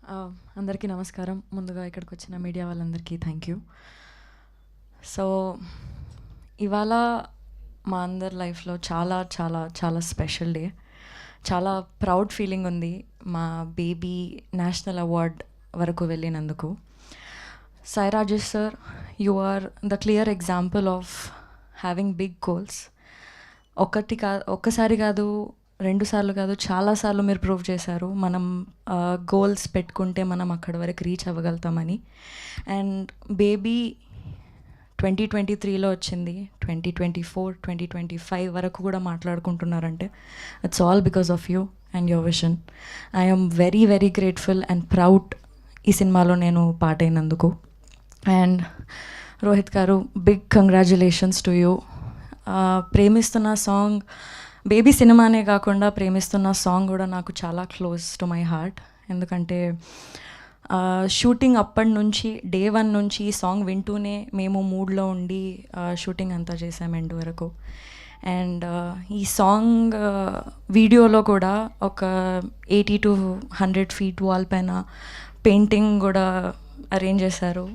అందరికీ నమస్కారం. ముందుగా ఇక్కడికి వచ్చిన మీడియా వాళ్ళందరికీ థ్యాంక్ యూ. సో ఇవాళ మా అందరి లైఫ్లో చాలా చాలా చాలా స్పెషల్ డే. చాలా ప్రౌడ్ ఫీలింగ్ ఉంది మా బేబీ నేషనల్ అవార్డ్ వరకు వెళ్ళినందుకు. Sai Rajesh sir, you are the clear example of having big goals. ఒక్కసారి కాదు, 2 సార్లు కాదు, చాలాసార్లు మీరు ప్రూవ్ చేశారు మనం గోల్స్ పెట్టుకుంటే మనం అక్కడి వరకు రీచ్ అవ్వగలుగుతామని. అండ్ బేబీ 2023లో వచ్చింది, 2024, 2025 వరకు కూడా మాట్లాడుకుంటున్నారంటే it's all because of you and your vision. I'm very very grateful and proud ఈ సినిమాలో నేను పార్ట్ అయినందుకు. And Rohit garu, big congratulations to you. ప్రేమిస్తున్న సాంగ్ బేబీ సినిమానే కాకుండా ప్రేమిస్తున్న సాంగ్ కూడా నాకు చాలా క్లోజ్ టు మై హార్ట్. ఎందుకంటే షూటింగ్ అప్పటి నుంచి డే 1 నుంచి ఈ సాంగ్ వింటూనే మేము మూడ్లో ఉండి షూటింగ్ అంతా చేసాం ఎండ్ వరకు. అండ్ ఈ సాంగ్ వీడియోలో కూడా ఒక 80 to 100 feet వాల్ పైన పెయింటింగ్ కూడా అరేంజ్ చేశారు.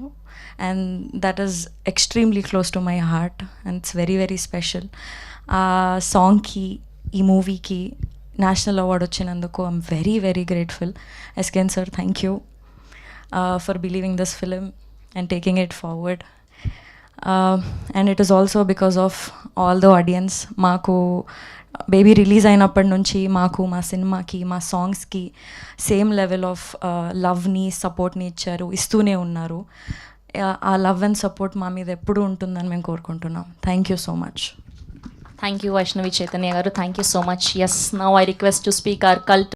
And that is extremely close to my heart and it's very very special. ఆ సాంగ్కి, ఈ మూవీకి నేషనల్ అవార్డ్ వచ్చినందుకు I'm very very grateful. SKN sir, thank you for believing this film and taking it forward. And it is also because of all the audience. మాకు Baby release అయినప్పటి నుంచి మాకు, మా సినిమాకి, మా సాంగ్స్కి సేమ్ లెవెల్ ఆఫ్ లవ్ని, సపోర్ట్ని ఇస్తూనే ఉన్నారు. ఆ లవ్ అండ్ సపోర్ట్ మా మీద ఎప్పుడూ ఉంటుందని మేము కోరుకుంటున్నాం. Thank you so much. Thank you, Vaishnavi Chaitanya garu. Thank you so much. Yes, now I request to speak our cult